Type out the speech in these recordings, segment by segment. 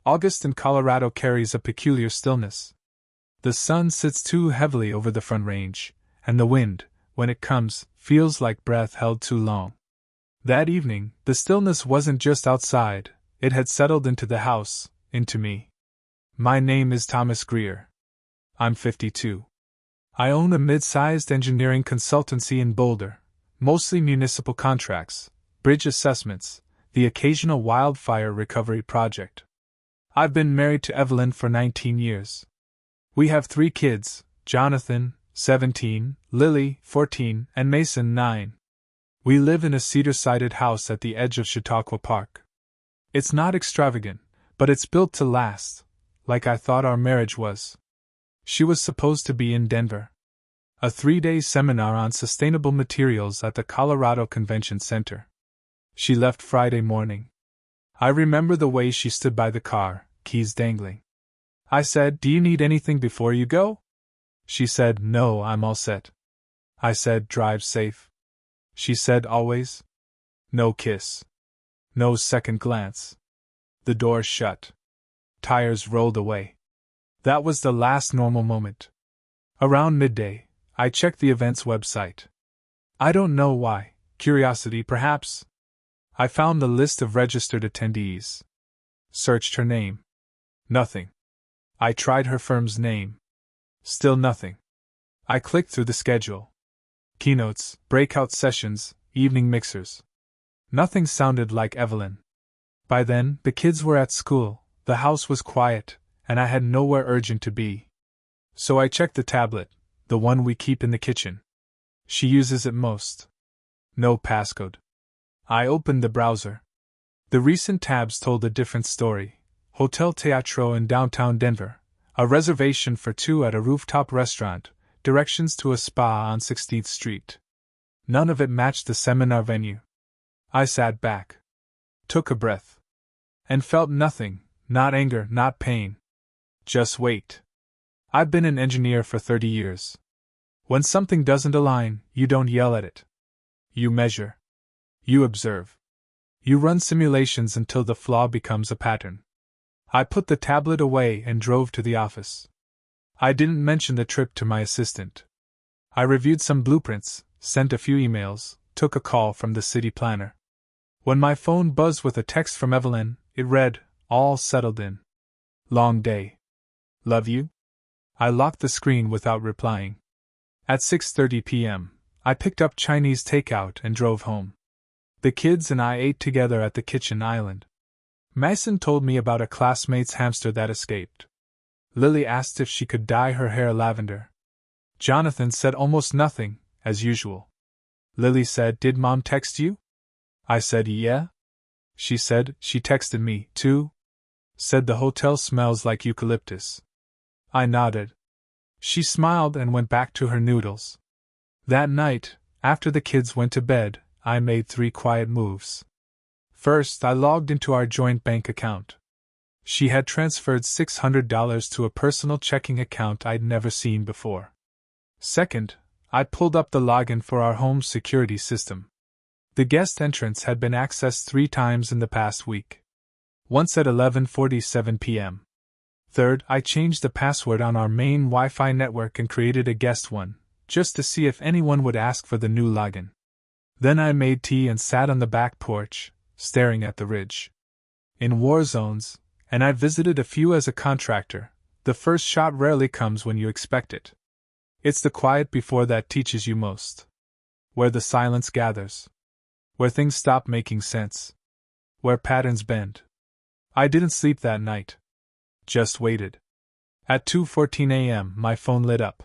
August in Colorado carries a peculiar stillness. The sun sits too heavily over the Front Range, and the wind, when it comes, feels like breath held too long. That evening, the stillness wasn't just outside, it had settled into the house, into me. My name is Thomas Greer. I'm 52. I own a mid-sized engineering consultancy in Boulder, mostly municipal contracts, bridge assessments, the occasional wildfire recovery project. I've been married to Evelyn for 19 years. We have 3 kids, Jonathan, 17, Lily, 14, and Mason, 9. We live in a cedar-sided house at the edge of Chautauqua Park. It's not extravagant, but it's built to last, like I thought our marriage was. She was supposed to be in Denver. A 3-day seminar on sustainable materials at the Colorado Convention Center. She left Friday morning. I remember the way she stood by the car, keys dangling. I said, "Do you need anything before you go?" She said, "No, I'm all set." I said, "Drive safe." She said, "Always." No kiss. No second glance. The door shut. Tires rolled away. That was the last normal moment. Around midday, I checked the event's website. I don't know why, curiosity perhaps. I found the list of registered attendees. Searched her name. Nothing. I tried her firm's name. Still nothing. I clicked through the schedule. Keynotes, breakout sessions, evening mixers. Nothing sounded like Evelyn. By then, the kids were at school, the house was quiet, and I had nowhere urgent to be. So I checked the tablet, the one we keep in the kitchen. She uses it most. No passcode. I opened the browser. The recent tabs told a different story. Hotel Teatro in downtown Denver. A reservation for 2 at a rooftop restaurant. Directions to a spa on 16th Street. None of it matched the seminar venue. I sat back. Took a breath. And felt nothing, not anger, not pain. Just wait. I've been an engineer for 30 years. When something doesn't align, you don't yell at it. You measure. You observe. You run simulations until the flaw becomes a pattern. I put the tablet away and drove to the office. I didn't mention the trip to my assistant. I reviewed some blueprints, sent a few emails, took a call from the city planner. When my phone buzzed with a text from Evelyn, it read, "All settled in. Long day. Love you?" I locked the screen without replying. At 6:30 p.m., I picked up Chinese takeout and drove home. The kids and I ate together at the kitchen island. Mason told me about a classmate's hamster that escaped. Lily asked if she could dye her hair lavender. Jonathan said almost nothing, as usual. Lily said, "Did Mom text you?" I said, "Yeah." She said, "She texted me, too." Said the hotel smells like eucalyptus. I nodded. She smiled and went back to her noodles. That night, after the kids went to bed, I made 3 quiet moves. First, I logged into our joint bank account. She had transferred $600 to a personal checking account I'd never seen before. Second, I pulled up the login for our home security system. The guest entrance had been accessed 3 times in the past week. Once at 11:47 p.m. Third, I changed the password on our main Wi-Fi network and created a guest one, just to see if anyone would ask for the new login. Then I made tea and sat on the back porch, staring at the ridge. In war zones, and I visited a few as a contractor, the first shot rarely comes when you expect it. It's the quiet before that teaches you most. Where the silence gathers. Where things stop making sense. Where patterns bend. I didn't sleep that night. Just waited. At 2:14 a.m., my phone lit up.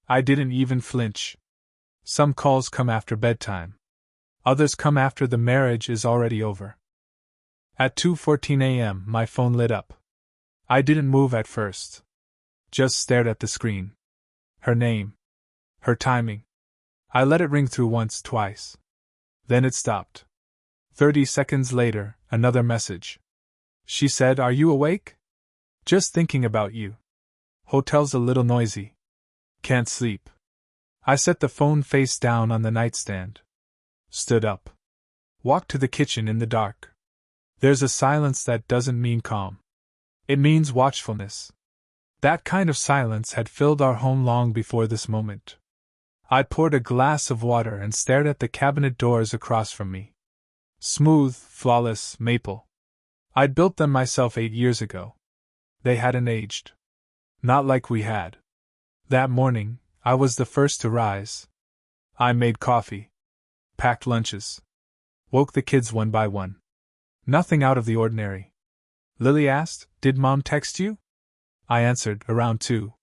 I didn't even flinch. Some calls come after bedtime. Others come after the marriage is already over. At 2:14 a.m., my phone lit up. I didn't move at first. Just stared at the screen. Her name. Her timing. I let it ring through once, twice. Then it stopped. 30 seconds later, another message. She said, "Are you awake? Just thinking about you. Hotel's a little noisy. Can't sleep." I set the phone face down on the nightstand. Stood up. Walked to the kitchen in the dark. There's a silence that doesn't mean calm. It means watchfulness. That kind of silence had filled our home long before this moment. I poured a glass of water and stared at the cabinet doors across from me. Smooth, flawless, maple. I'd built them myself 8 years ago. They hadn't aged. Not like we had. That morning, I was the first to rise. I made coffee. Packed lunches. Woke the kids one by one. Nothing out of the ordinary. Lily asked, "Did Mom text you?" I answered, "Around 2.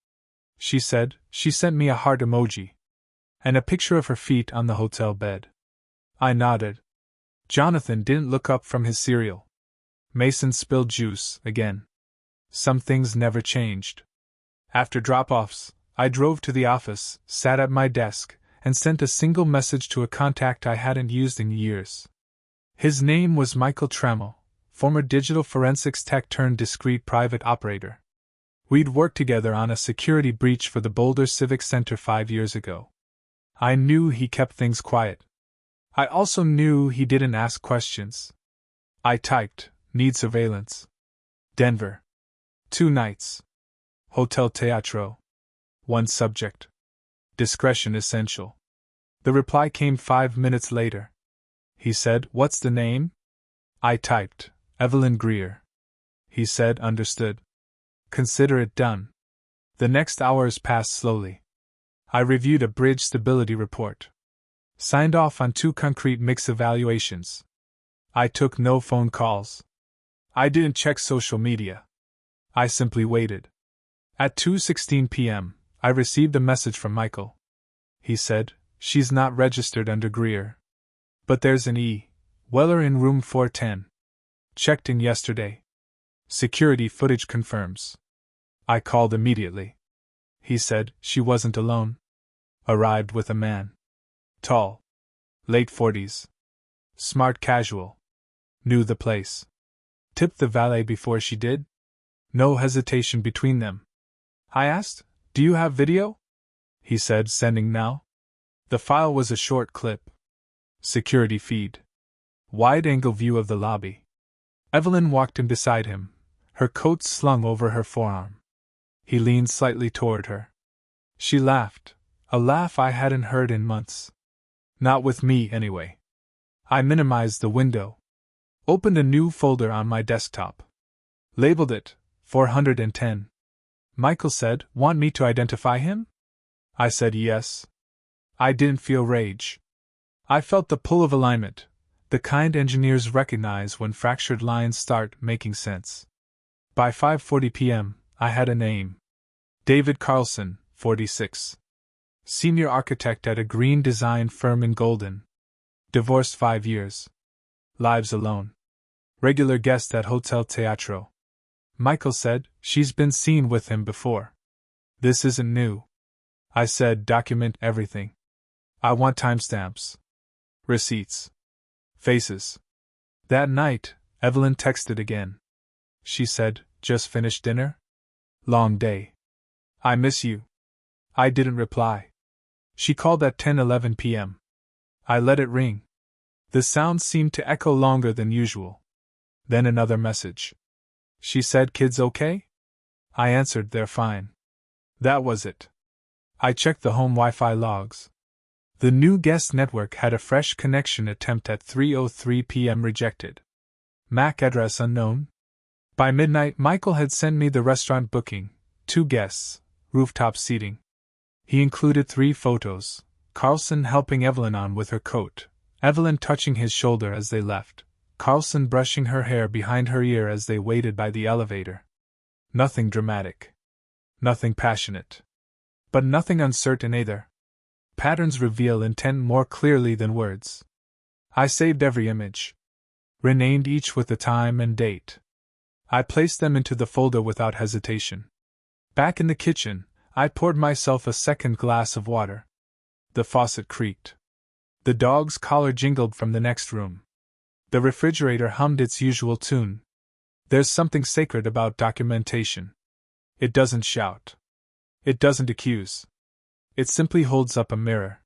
She said, she sent me a heart emoji. And a picture of her feet on the hotel bed." I nodded. Jonathan didn't look up from his cereal. Mason spilled juice, again. Some things never changed. After drop-offs, I drove to the office, sat at my desk, and sent a single message to a contact I hadn't used in years. His name was Michael Trammell, former digital forensics tech turned discreet private operator. We'd worked together on a security breach for the Boulder Civic Center 5 years ago. I knew he kept things quiet. I also knew he didn't ask questions. I typed, "Need surveillance. Denver. 2 nights. Hotel Teatro. 1 subject. Discretion essential." The reply came 5 minutes later. He said, "What's the name?" I typed, "Evelyn Greer." He said, "Understood. Consider it done." The next hours passed slowly. I reviewed a bridge stability report. Signed off on 2 concrete mix evaluations. I took no phone calls. I didn't check social media. I simply waited. At 2:16 p.m., I received a message from Michael. He said, "She's not registered under Greer. But there's an E. Weller in room 410. Checked in yesterday. Security footage confirms." I called immediately. He said, "She wasn't alone. Arrived with a man. Tall. Late 40s. Smart casual. Knew the place. Tipped the valet before she did? No hesitation between them." I asked, "Do you have video?" He said, "Sending now." The file was a short clip. Security feed. Wide-angle view of the lobby. Evelyn walked in beside him, her coat slung over her forearm. He leaned slightly toward her. She laughed, a laugh I hadn't heard in months. Not with me, anyway. I minimized the window. Opened a new folder on my desktop. Labeled it 410. Michael said, "Want me to identify him?" I said yes. I didn't feel rage. I felt the pull of alignment, the kind engineers recognize when fractured lines start making sense. By 5:40 p.m., I had a name. David Carlson, 46. Senior architect at a green design firm in Golden. Divorced 5 years. Lives alone. Regular guest at Hotel Teatro. Michael said, "She's been seen with him before. This isn't new." I said, "Document everything. I want timestamps. Receipts. Faces." That night, Evelyn texted again. She said, "Just finished dinner? Long day. I miss you." I didn't reply. She called at 10:11 p.m. I let it ring. The sound seemed to echo longer than usual. Then another message. She said, "Kids okay?" I answered, "They're fine." That was it. I checked the home Wi-Fi logs. The new guest network had a fresh connection attempt at 3:03 p.m. rejected. MAC address unknown. By midnight, Michael had sent me the restaurant booking, 2 guests, rooftop seating. He included 3 photos, Carlson helping Evelyn on with her coat, Evelyn touching his shoulder as they left, Carlson brushing her hair behind her ear as they waited by the elevator. Nothing dramatic. Nothing passionate. But nothing uncertain either. Patterns reveal intent more clearly than words. I saved every image. Renamed each with the time and date. I placed them into the folder without hesitation. Back in the kitchen, I poured myself a second glass of water. The faucet creaked. The dog's collar jingled from the next room. The refrigerator hummed its usual tune. There's something sacred about documentation. It doesn't shout. It doesn't accuse. It simply holds up a mirror.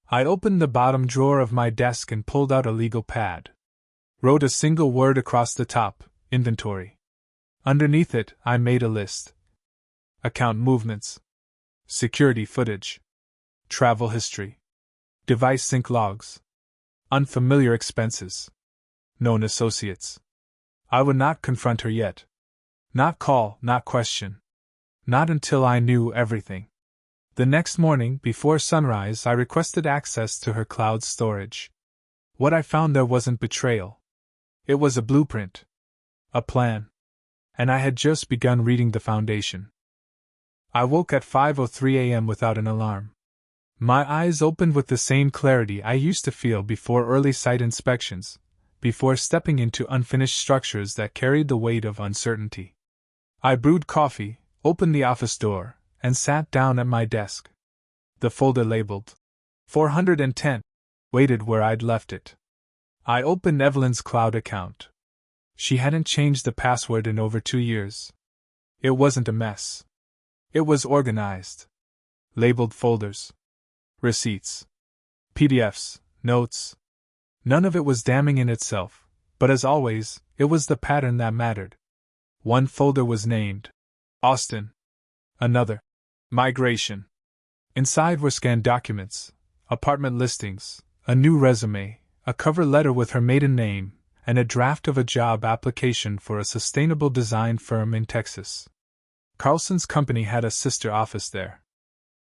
I opened the bottom drawer of my desk and pulled out a legal pad. Wrote a single word across the top, inventory. Underneath it, I made a list. Account movements. Security footage. Travel history. Device sync logs. Unfamiliar expenses. Known associates. I would not confront her yet. Not call, not question. Not until I knew everything. The next morning, before sunrise, I requested access to her cloud storage. What I found there wasn't betrayal. It was a blueprint. A plan. And I had just begun reading the foundation. I woke at 5:03 a.m. without an alarm. My eyes opened with the same clarity I used to feel before early site inspections, before stepping into unfinished structures that carried the weight of uncertainty. I brewed coffee, opened the office door, and sat down at my desk. The folder labeled 410 waited where I'd left it. I opened Evelyn's cloud account. She hadn't changed the password in over 2 years. It wasn't a mess. It was organized. Labeled folders. Receipts. PDFs, notes. None of it was damning in itself, but as always, it was the pattern that mattered. One folder was named Austin. Another, Migration. Inside were scanned documents, apartment listings, a new resume, a cover letter with her maiden name, and a draft of a job application for a sustainable design firm in Texas. Carlson's company had a sister office there.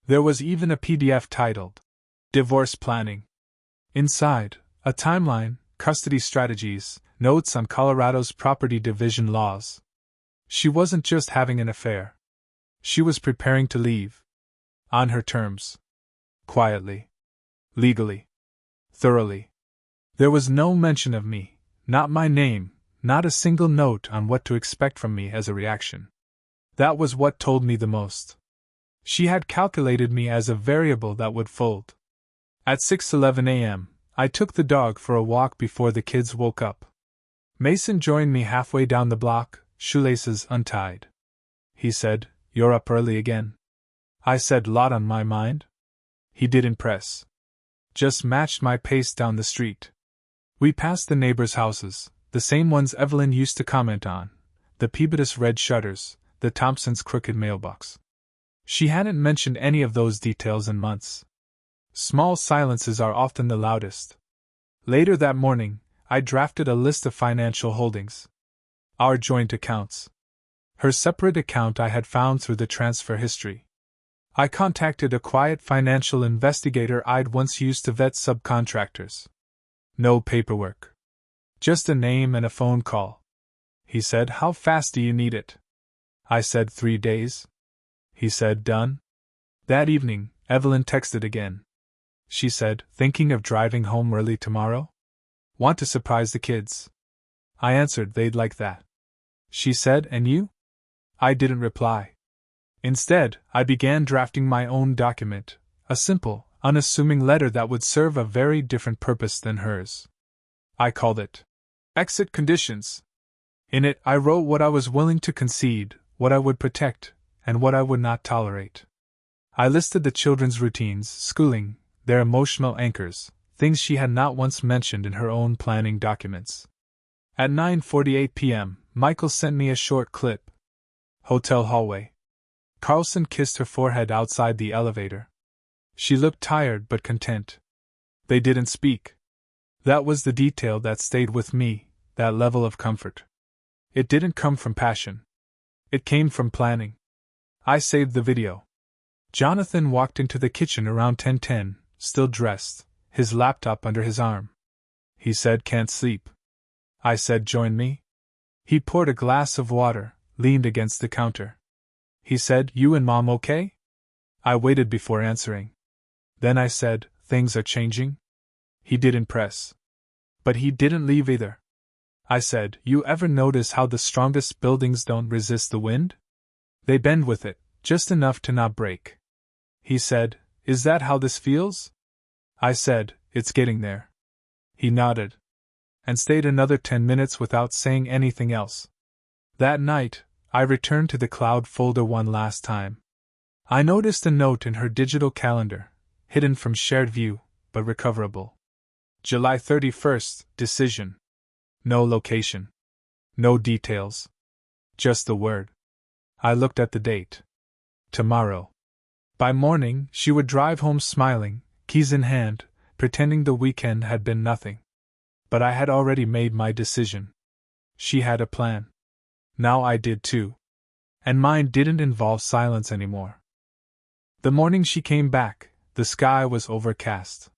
There was even a PDF titled Divorce Planning. Inside, a timeline, custody strategies, notes on Colorado's property division laws. She wasn't just having an affair. She was preparing to leave. On her terms. Quietly. Legally. Thoroughly. There was no mention of me, not my name, not a single note on what to expect from me as a reaction. That was what told me the most. She had calculated me as a variable that would fold. At 6:11 a.m., I took the dog for a walk before the kids woke up. Mason joined me halfway down the block, shoelaces untied. He said, "You're up early again." I said, "Lot on my mind." He didn't press. Just matched my pace down the street. We passed the neighbors' houses, the same ones Evelyn used to comment on, the Peabody's red shutters, the Thompsons' crooked mailbox. She hadn't mentioned any of those details in months. Small silences are often the loudest. Later that morning, I drafted a list of financial holdings. Our joint accounts. Her separate account I had found through the transfer history. I contacted a quiet financial investigator I'd once used to vet subcontractors. No paperwork. Just a name and a phone call. He said, "How fast do you need it?" I said, 3 days. He said, "Done." That evening, Evelyn texted again. She said, "Thinking of driving home early tomorrow? Want to surprise the kids?" I answered they'd like that. She said, "And you?" I didn't reply. Instead, I began drafting my own document, a simple, unassuming letter that would serve a very different purpose than hers. I called it Exit Conditions. In it, I wrote what I was willing to concede, what I would protect, and what I would not tolerate. I listed the children's routines, schooling, their emotional anchors, things she had not once mentioned in her own planning documents. At 9:48 p.m., Michael sent me a short clip. Hotel hallway. Carlson kissed her forehead outside the elevator. She looked tired but content. They didn't speak. That was the detail that stayed with me, that level of comfort. It didn't come from passion. It came from planning. I saved the video. Jonathan walked into the kitchen around 10:10, still dressed, his laptop under his arm. He said, "Can't sleep." I said, "Join me." He poured a glass of water, leaned against the counter. He said, "You and Mom okay?" I waited before answering. Then I said, "Things are changing?" He didn't press. But he didn't leave either. I said, "You ever notice how the strongest buildings don't resist the wind? They bend with it, just enough to not break." He said, "Is that how this feels?" I said, "It's getting there." He nodded. And stayed another 10 minutes without saying anything else. That night, I returned to the cloud folder one last time. I noticed a note in her digital calendar, hidden from shared view, but recoverable. July 31st, decision. No location. No details. Just the word. I looked at the date. Tomorrow. By morning, she would drive home smiling, keys in hand, pretending the weekend had been nothing. But I had already made my decision. She had a plan. Now I did too. And mine didn't involve silence anymore. The morning she came back, the sky was overcast.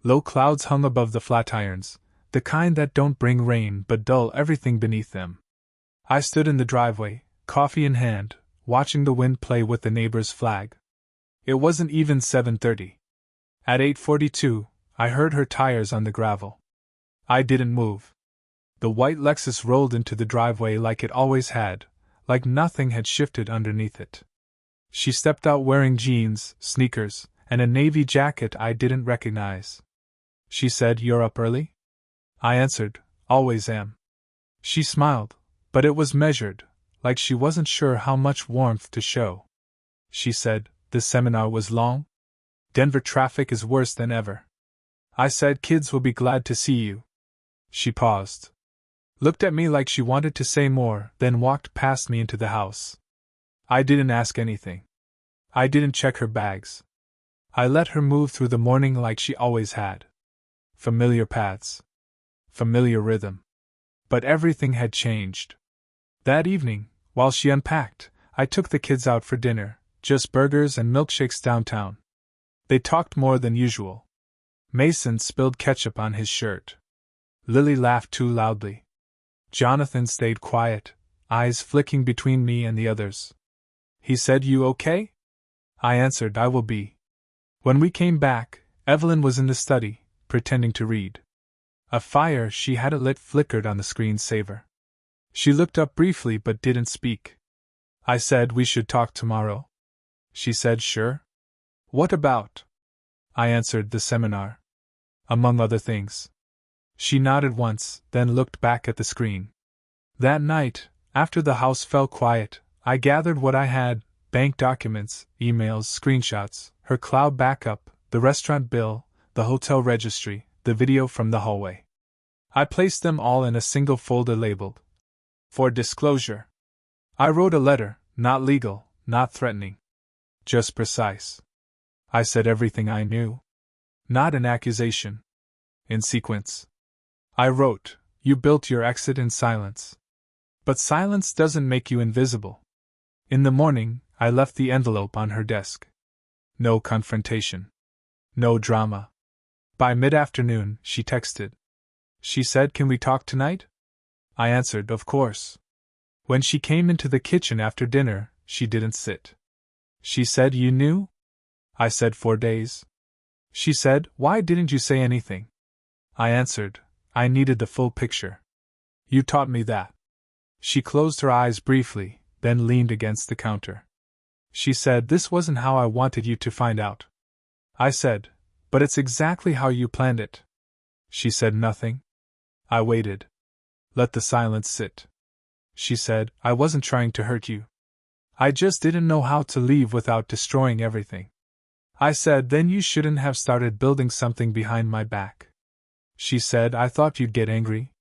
Low clouds hung above the flatirons, the kind that don't bring rain but dull everything beneath them. I stood in the driveway, coffee in hand, watching the wind play with the neighbor's flag. It wasn't even 7:30. At 8:42, I heard her tires on the gravel. I didn't move. The white Lexus rolled into the driveway like it always had, like nothing had shifted underneath it. She stepped out wearing jeans, sneakers, and a navy jacket I didn't recognize. She said, "You're up early?" I answered, "Always am." She smiled, but it was measured, like she wasn't sure how much warmth to show. She said, "The seminar was long? Denver traffic is worse than ever." I said, "Kids will be glad to see you." She paused, looked at me like she wanted to say more, then walked past me into the house. I didn't ask anything. I didn't check her bags. I let her move through the morning like she always had. Familiar paths. Familiar rhythm. But everything had changed. That evening, while she unpacked, I took the kids out for dinner, just burgers and milkshakes downtown. They talked more than usual. Mason spilled ketchup on his shirt. Lily laughed too loudly. Jonathan stayed quiet, eyes flicking between me and the others. He said, "You okay?" I answered, "I will be." When we came back, Evelyn was in the study, pretending to read. A fire she had lit flickered on the screensaver. She looked up briefly but didn't speak. I said, "We should talk tomorrow." She said, "Sure." "What about?" I answered, "The seminar. Among other things." She nodded once, then looked back at the screen. That night, after the house fell quiet, I gathered what I had: bank documents, emails, screenshots, her cloud backup, the restaurant bill, the hotel registry, the video from the hallway. I placed them all in a single folder labeled "For Disclosure." I wrote a letter, not legal, not threatening. Just precise. I said everything I knew. Not an accusation. In sequence. I wrote, "You built your exit in silence. But silence doesn't make you invisible." In the morning, I left the envelope on her desk. No confrontation. No drama. By mid-afternoon, she texted. She said, "Can we talk tonight?" I answered, "Of course." When she came into the kitchen after dinner, she didn't sit. She said, "You knew?" I said, 4 days. She said, "Why didn't you say anything?" I answered, "I needed the full picture. You taught me that." She closed her eyes briefly, then leaned against the counter. She said, "This wasn't how I wanted you to find out." I said, "But it's exactly how you planned it." She said nothing. I waited. Let the silence sit. She said, "I wasn't trying to hurt you. I just didn't know how to leave without destroying everything." I said, "Then you shouldn't have started building something behind my back." She said, "I thought you'd get angry.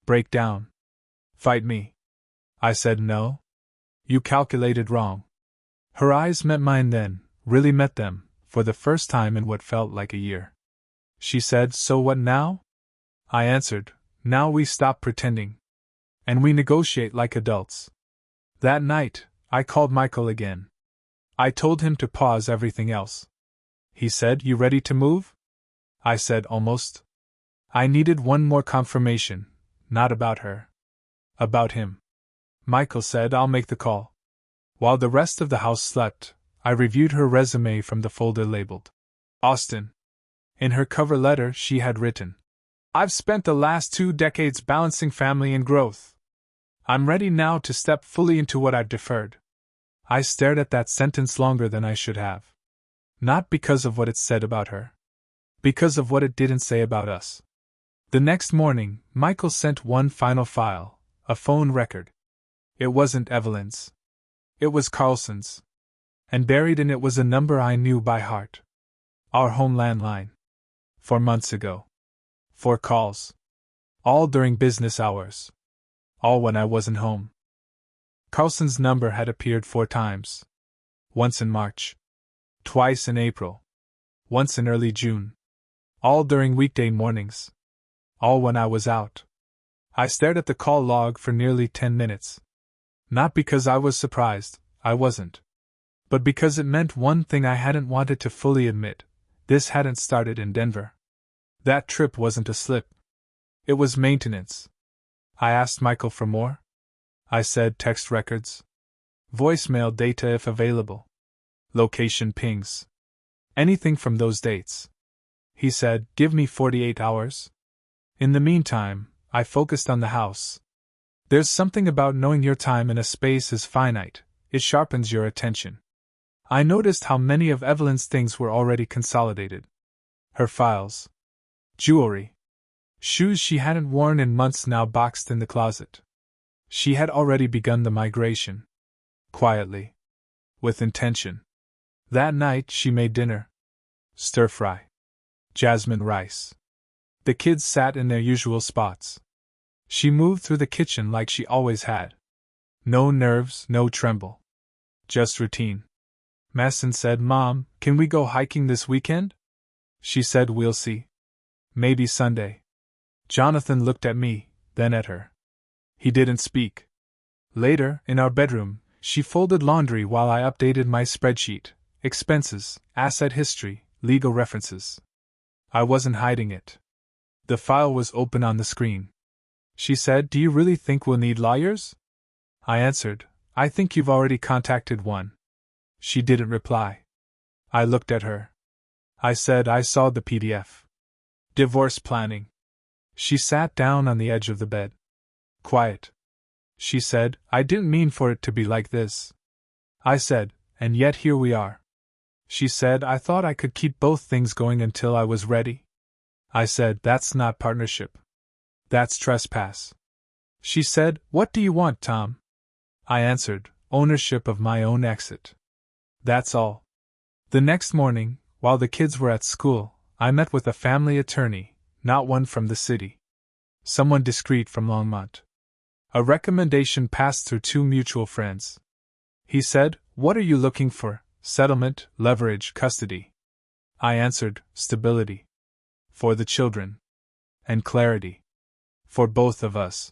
Break down. Fight me." I said, "No. You calculated wrong." Her eyes met mine then, really met them, for the first time in what felt like a year. She said, "So what now?" I answered, "Now we stop pretending. And we negotiate like adults." That night, I called Michael again. I told him to pause everything else. He said, "You ready to move?" I said, "Almost." I needed one more confirmation, not about her. About him. Michael said, "I'll make the call." While the rest of the house slept, I reviewed her resume from the folder labeled Austin. In her cover letter, she had written, "I've spent the last 2 decades balancing family and growth. I'm ready now to step fully into what I've deferred." I stared at that sentence longer than I should have. Not because of what it said about her. Because of what it didn't say about us. The next morning, Michael sent one final file, a phone record. It wasn't Evelyn's. It was Carlson's. And buried in it was a number I knew by heart. Our home landline. 4 months ago. 4 calls. All during business hours. All when I wasn't home. Carlson's number had appeared 4 times. Once in March. Twice in April. Once in early June. All during weekday mornings. All when I was out. I stared at the call log for nearly 10 minutes. Not because I was surprised, I wasn't. But because it meant one thing I hadn't wanted to fully admit: this hadn't started in Denver. That trip wasn't a slip. It was maintenance. I asked Michael for more. I said text records. Voicemail data if available. Location pings. Anything from those dates. He said, give me 48 hours. In the meantime, I focused on the house. There's something about knowing your time in a space is finite, it sharpens your attention. I noticed how many of Evelyn's things were already consolidated. Her files. Jewelry. Shoes she hadn't worn in months now boxed in the closet. She had already begun the migration. Quietly. With intention. That night she made dinner. Stir-fry. Jasmine rice. The kids sat in their usual spots. She moved through the kitchen like she always had. No nerves, no tremble. Just routine. Masson said, Mom, can we go hiking this weekend? She said, we'll see. Maybe Sunday. Jonathan looked at me, then at her. He didn't speak. Later, in our bedroom, she folded laundry while I updated my spreadsheet: expenses, asset history, legal references. I wasn't hiding it. The file was open on the screen. She said, do you really think we'll need lawyers? I answered, I think you've already contacted one. She didn't reply. I looked at her. I said I saw the PDF. Divorce planning. She sat down on the edge of the bed. Quiet. She said, I didn't mean for it to be like this. I said, and yet here we are. She said, I thought I could keep both things going until I was ready. I said, that's not partnership. That's trespass. She said, what do you want, Tom? I answered, ownership of my own exit. That's all. The next morning, while the kids were at school, I met with a family attorney, not one from the city. Someone discreet from Longmont. A recommendation passed through 2 mutual friends. He said, what are you looking for? Settlement, leverage, custody. I answered, stability. For the children. And clarity. For both of us.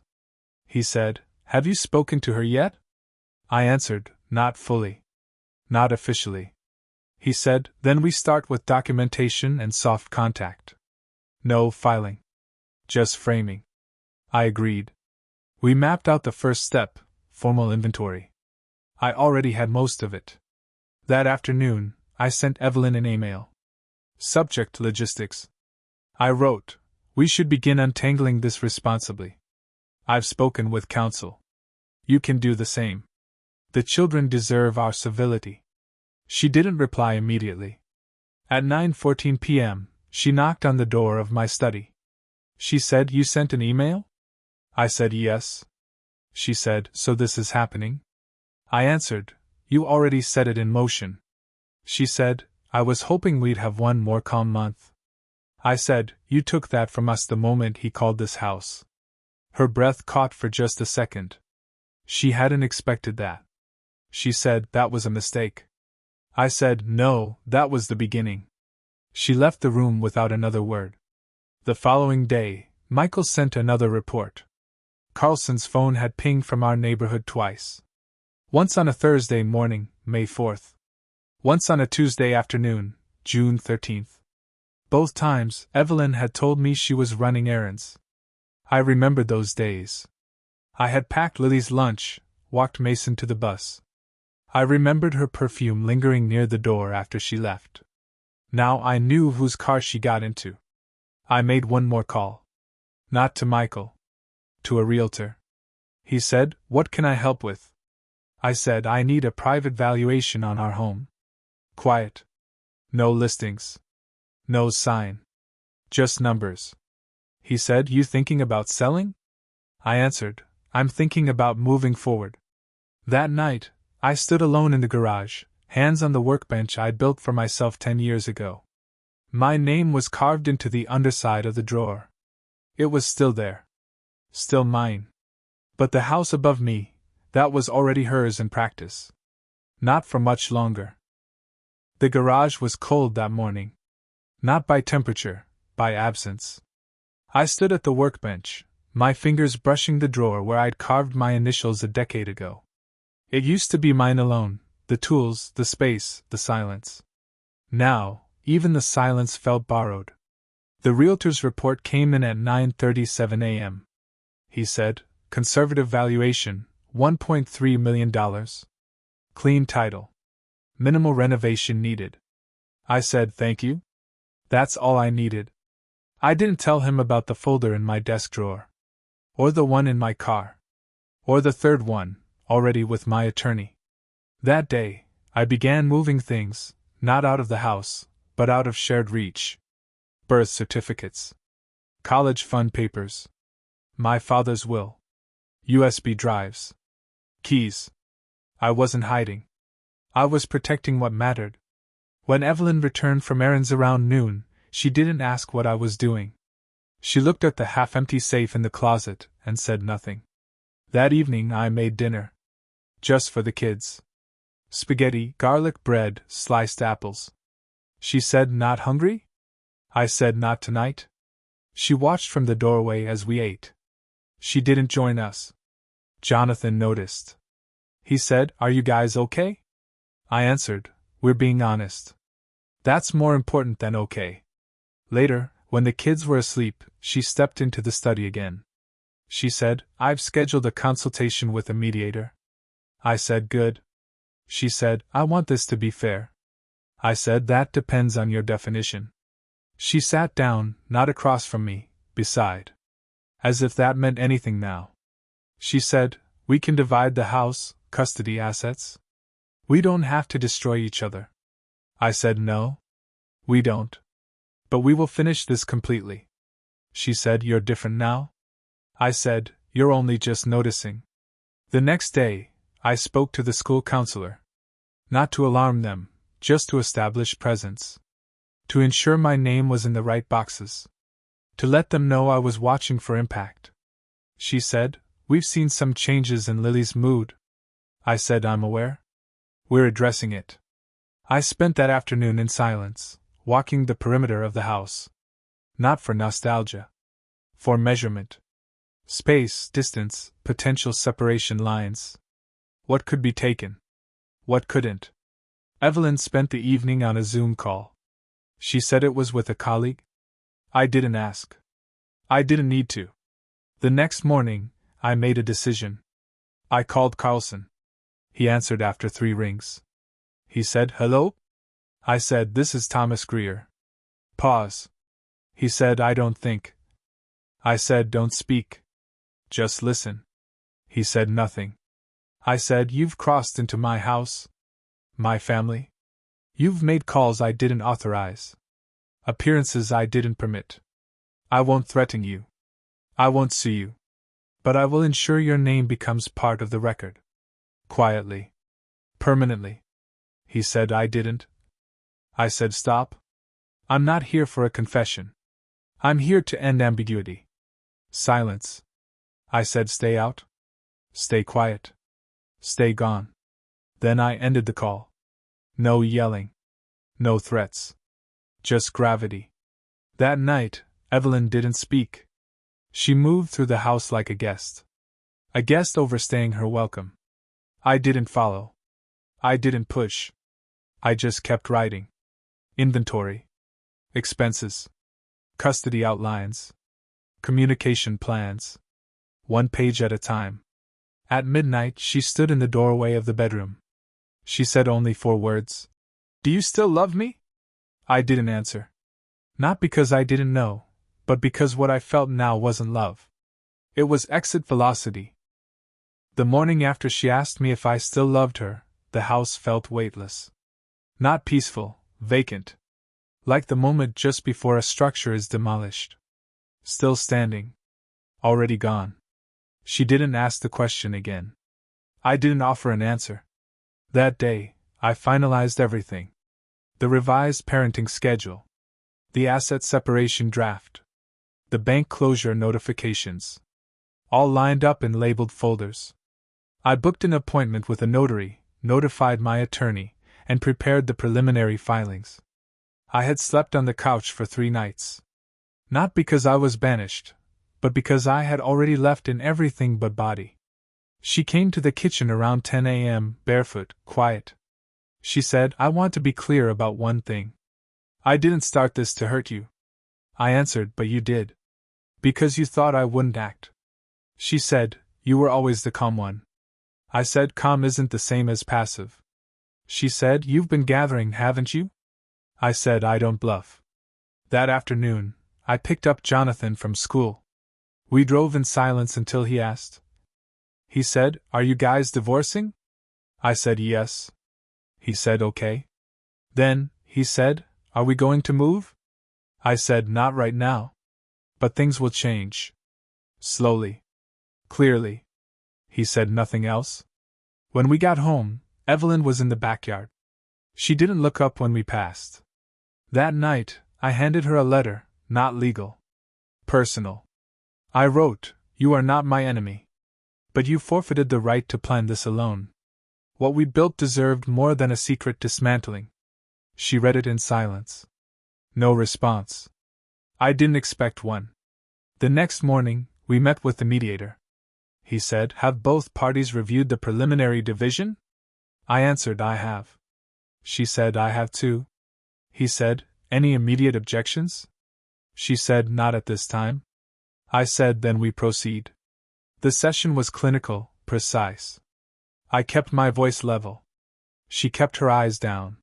He said, have you spoken to her yet? I answered, not fully. Not officially. He said, then we start with documentation and soft contact. No filing. Just framing. I agreed. We mapped out the first step, formal inventory. I already had most of it. That afternoon, I sent Evelyn an email. Subject: logistics. I wrote, we should begin untangling this responsibly. I've spoken with counsel. You can do the same. The children deserve our civility. She didn't reply immediately. At 9:14 p.m., she knocked on the door of my study. She said, you sent an email? I said yes. She said, so this is happening? I answered, you already set it in motion. She said, I was hoping we'd have one more calm month. I said, you took that from us the moment he called this house. Her breath caught for just a second. She hadn't expected that. She said, that was a mistake. I said, no, that was the beginning. She left the room without another word. The following day, Michael sent another report. Carlson's phone had pinged from our neighborhood twice. Once on a Thursday morning, May 4th. Once on a Tuesday afternoon, June 13th. Both times, Evelyn had told me she was running errands. I remembered those days. I had packed Lily's lunch, walked Mason to the bus. I remembered her perfume lingering near the door after she left. Now I knew whose car she got into. I made one more call. Not to Michael. To a realtor. He said, what can I help with? I said, I need a private valuation on our home. Quiet. No listings. No sign. Just numbers. He said, you thinking about selling? I answered, I'm thinking about moving forward. That night, I stood alone in the garage, hands on the workbench I'd built for myself 10 years ago. My name was carved into the underside of the drawer. It was still there. Still mine. But the house above me, that was already hers in practice. Not for much longer. The garage was cold that morning. Not by temperature, by absence. I stood at the workbench, my fingers brushing the drawer where I'd carved my initials a decade ago. It used to be mine alone, the tools, the space, the silence. Now, even the silence felt borrowed. The realtor's report came in at 9:37 a.m. He said, conservative valuation, $1.3 million. Clean title. Minimal renovation needed. I said thank you. That's all I needed. I didn't tell him about the folder in my desk drawer. Or the one in my car. Or the third one, already with my attorney. That day, I began moving things, not out of the house, but out of shared reach. Birth certificates. College fund papers. My father's will. USB drives. Keys. I wasn't hiding. I was protecting what mattered. When Evelyn returned from errands around noon, she didn't ask what I was doing. She looked at the half-empty safe in the closet and said nothing. That evening I made dinner. Just for the kids. Spaghetti, garlic bread, sliced apples. She said, "Not hungry?" I said, "Not tonight." She watched from the doorway as we ate. She didn't join us. Jonathan noticed. He said, "Are you guys okay?" I answered, "We're being honest. That's more important than okay." Later, when the kids were asleep, she stepped into the study again. She said, "I've scheduled a consultation with a mediator." I said, "Good." She said, "I want this to be fair." I said, "That depends on your definition." She sat down, not across from me, beside. As if that meant anything now. She said, "We can divide the house, custody assets. We don't have to destroy each other." I said, "No. We don't. But we will finish this completely." She said, "You're different now?" I said, "You're only just noticing." The next day, I spoke to the school counselor. Not to alarm them, just to establish presence. To ensure my name was in the right boxes. To let them know I was watching for impact. She said, "We've seen some changes in Lily's mood." I said, "I'm aware. We're addressing it." I spent that afternoon in silence, walking the perimeter of the house. Not for nostalgia. For measurement. Space, distance, potential separation lines. What could be taken? What couldn't? Evelyn spent the evening on a Zoom call. She said it was with a colleague. I didn't ask. I didn't need to. The next morning, I made a decision. I called Carlson. He answered after 3 rings. He said, "Hello?" I said, "This is Thomas Greer." Pause. He said, "I don't think." I said, "Don't speak. Just listen." He said nothing. I said, "You've crossed into my house. My family. You've made calls I didn't authorize. Appearances I didn't permit. I won't threaten you. I won't sue you. But I will ensure your name becomes part of the record. Quietly. Permanently." He said, "I didn't." I said, "Stop. I'm not here for a confession. I'm here to end ambiguity." Silence. I said, "Stay out. Stay quiet. Stay gone." Then I ended the call. No yelling. No threats. Just gravity. That night, Evelyn didn't speak. She moved through the house like a guest. A guest overstaying her welcome. I didn't follow. I didn't push. I just kept writing. Inventory. Expenses. Custody outlines. Communication plans. 1 page at a time. At midnight, she stood in the doorway of the bedroom. She said only 4 words. "Do you still love me?" I didn't answer. Not because I didn't know, but because what I felt now wasn't love. It was exit velocity. The morning after she asked me if I still loved her, the house felt weightless. Not peaceful, vacant. Like the moment just before a structure is demolished. Still standing. Already gone. She didn't ask the question again. I didn't offer an answer. That day, I finalized everything. The revised parenting schedule. The asset separation draft. The bank closure notifications. All lined up in labeled folders. I booked an appointment with a notary, notified my attorney, and prepared the preliminary filings. I had slept on the couch for 3 nights. Not because I was banished, but because I had already left in everything but body. She came to the kitchen around 10 a.m., barefoot, quiet. She said, "I want to be clear about one thing. I didn't start this to hurt you." I answered, "But you did. Because you thought I wouldn't act." She said, "You were always the calm one." I said, "Calm isn't the same as passive." She said, "You've been gathering, haven't you?" I said, "I don't bluff." That afternoon, I picked up Jonathan from school. We drove in silence until he asked. He said, "Are you guys divorcing?" I said, "Yes." He said, "Okay." Then, he said, "Are we going to move?" I said, "Not right now. But things will change. Slowly. Clearly." He said nothing else. When we got home, Evelyn was in the backyard. She didn't look up when we passed. That night, I handed her a letter, not legal. Personal. I wrote, "You are not my enemy. But you forfeited the right to plan this alone. What we built deserved more than a secret dismantling." She read it in silence. No response. I didn't expect one. The next morning, we met with the mediator. He said, "Have both parties reviewed the preliminary division?" I answered, "I have." She said, "I have too." He said, "Any immediate objections?" She said, "Not at this time." I said, "Then we proceed." The session was clinical, precise. I kept my voice level. She kept her eyes down.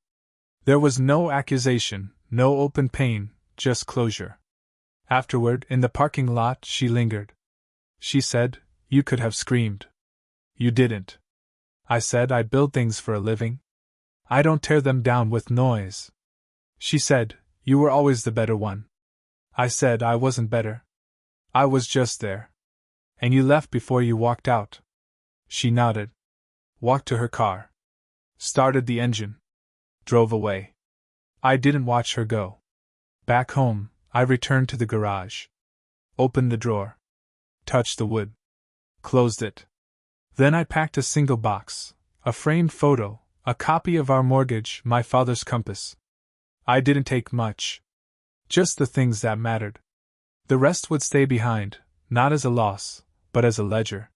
There was no accusation, no open pain, just closure. Afterward, in the parking lot, she lingered. She said, "You could have screamed. You didn't." I said, "I build things for a living. I don't tear them down with noise." She said, "You were always the better one." I said, "I wasn't better. I was just there." "And you left before you walked out." She nodded. Walked to her car. Started the engine. Drove away. I didn't watch her go. Back home, I returned to the garage. Opened the drawer. Touched the wood. Closed it. Then I packed a single box, a framed photo, a copy of our mortgage, my father's compass. I didn't take much. Just the things that mattered. The rest would stay behind, not as a loss, but as a ledger.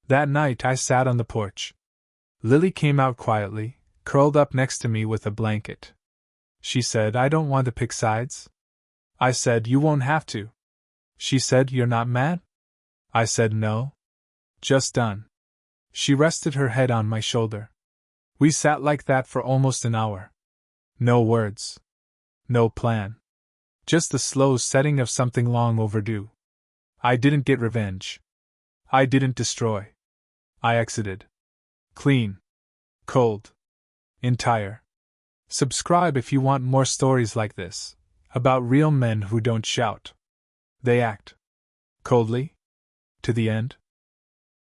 That night I sat on the porch. Lily came out quietly, curled up next to me with a blanket. She said, "I don't want to pick sides." I said, "You won't have to." She said, "You're not mad?" I said, "No. Just done." She rested her head on my shoulder. We sat like that for almost an hour. No words. No plan. Just the slow setting of something long overdue. I didn't get revenge. I didn't destroy. I exited. Clean. Cold. Entire. Subscribe if you want more stories like this, about real men who don't shout. They act. Coldly? To the end?